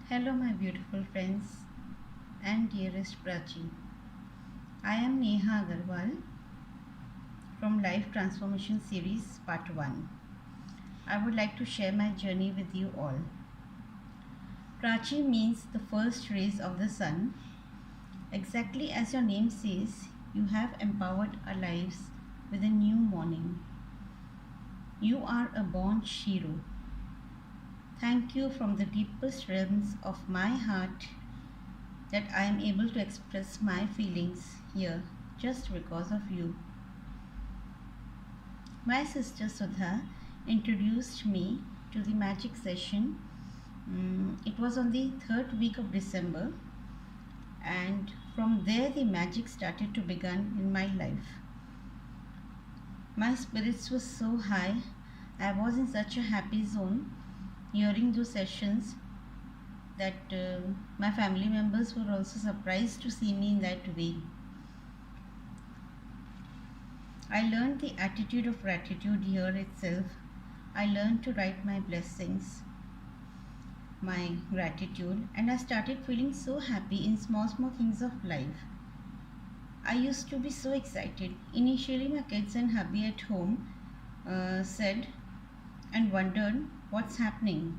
Hello, my beautiful friends and dearest Prachi. I am Neha Agarwal from Life Transformation Series Part 1. I would like to share my journey with you all. Prachi means the first rays of the sun. Exactly as your name says, you have empowered our lives with a new morning. You are a born Shiro. Thank you from the deepest realms of my heart that I am able to express my feelings here just because of you. My sister Sudha introduced me to the magic session. It was on the third week of December, and from there the magic started to begin in my life. My spirits were so high, I was in such a happy zone hearing those sessions that my family members were also surprised to see me in that way. I learned the attitude of gratitude here itself. I learned to write my blessings, my gratitude, and I started feeling so happy in small, small things of life. I used to be so excited. Initially, my kids and hubby at home said and wondered what's happening.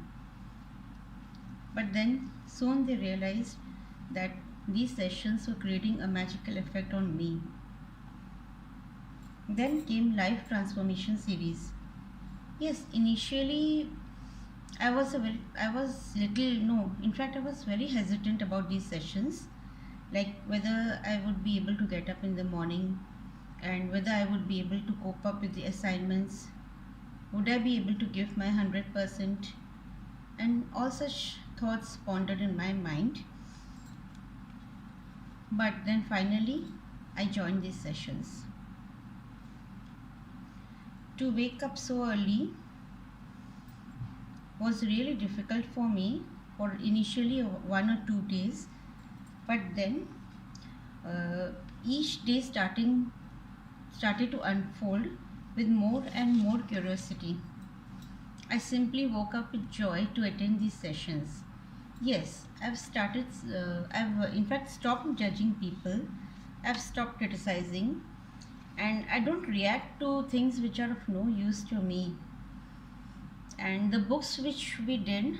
But then soon they realized that these sessions were creating a magical effect on me. Then came Life Transformation Series. Yes, initially I was little no, in fact I was very hesitant about these sessions, like whether I would be able to get up in the morning and whether I would be able to cope up with the assignments, would I be able to give my 100%, and all such thoughts pondered in my mind. But then finally I joined these sessions. To wake up so early was really difficult for me for initially 1 or 2 days, but then each day started to unfold with more and more curiosity. I simply woke up with joy to attend these sessions. Yes, I've in fact stopped judging people, I've stopped criticizing, and I don't react to things which are of no use to me. And the books which we did,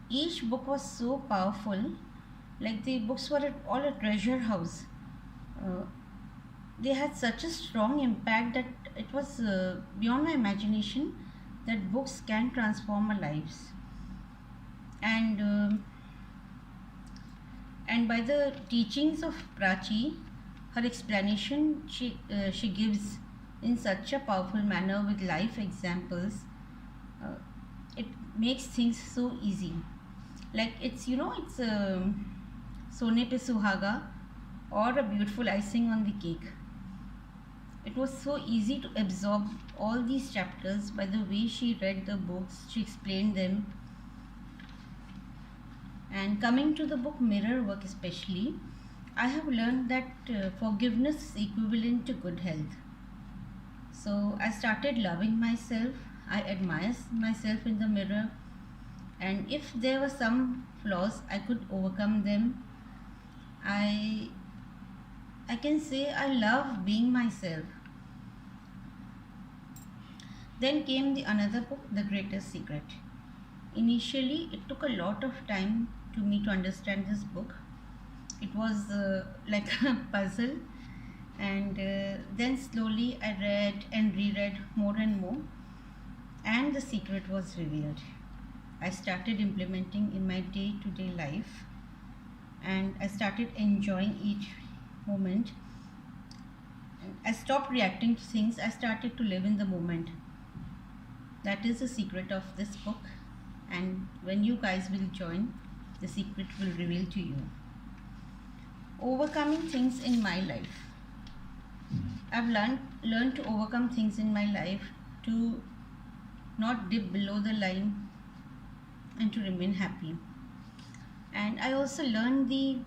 each book was so powerful, like the books were all a treasure house. Uh, they had such a strong impact that it was beyond my imagination that books can transform our lives. And and by the teachings of Prachi, her explanation she gives in such a powerful manner with life examples. Uh, it makes things so easy. Like it's Sone pe Suhaga, or a beautiful icing on the cake. It was so easy to absorb all these chapters by the way she read the books, she explained them. And coming to the book Mirror Work especially, I have learned that forgiveness is equivalent to good health. So I started loving myself. I admire myself in the mirror, and if there were some flaws, I could overcome them. I I can say I love being myself. Then came the another book, The Greatest Secret. Initially, it took a lot of time to me to understand this book. It was like a puzzle, and then slowly I read and reread more and more, and the secret was revealed. I started implementing in my day-to-day life, and I started enjoying each moment. I stopped reacting to things, I started to live in the moment. That is the secret of this book, and when you guys will join, the secret will reveal to you. Overcoming things in my life. I've learned to overcome things in my life, to not dip below the line, and to remain happy. And I also learned the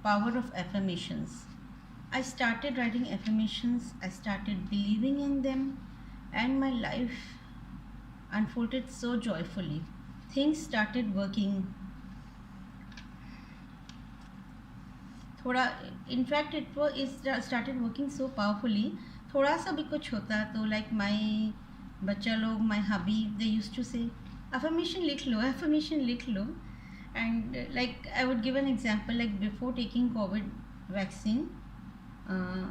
power of affirmations. I started writing affirmations, I started believing in them, and my life unfolded so joyfully. Things started working थोड़ा, in fact it started working so powerfully. थोड़ा सा भी कुछ होता तो like my बच्चा लोग, my hubby, they used to say affirmation लिख लो, affirmation लिख लो. And like I would give an example, like before taking COVID vaccine, uh,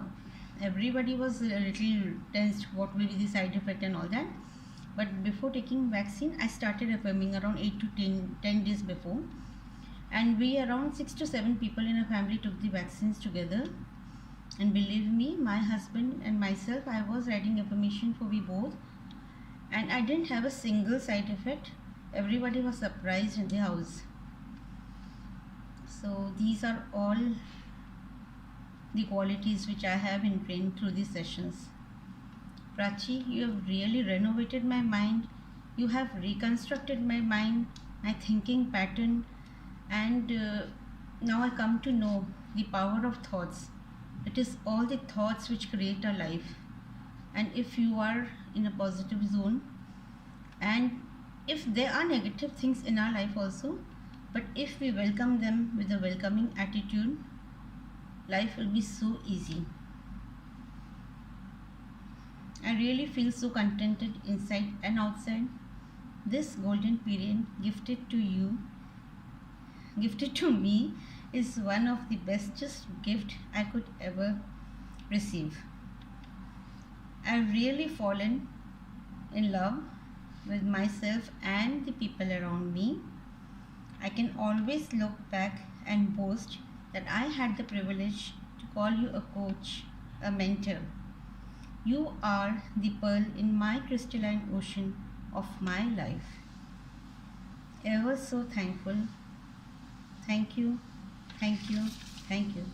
everybody was a little tensed what will be the side effect and all that. But before taking vaccine, I started affirming around 8 to 10 days before. And we around 6 to 7 people in a family took the vaccines together. And believe me, my husband and myself, I was writing affirmation for we both. And I didn't have a single side effect. Everybody was surprised in the house. So these are all the qualities which I have ingrained through these sessions. Prachi, you have really renovated my mind. You have reconstructed my mind, my thinking pattern, and now I come to know the power of thoughts. It is all the thoughts which create our life. And if you are in a positive zone, and if there are negative things in our life also, but if we welcome them with a welcoming attitude, life will be so easy. I really feel so contented inside and outside. This golden period gifted to you, gifted to me, is one of the bestest gift I could ever receive. I've really fallen in love with myself and the people around me. I can always look back and boast that I had the privilege to call you a coach, a mentor. You are the pearl in my crystalline ocean of my life. Ever so thankful. Thank you, thank you, thank you.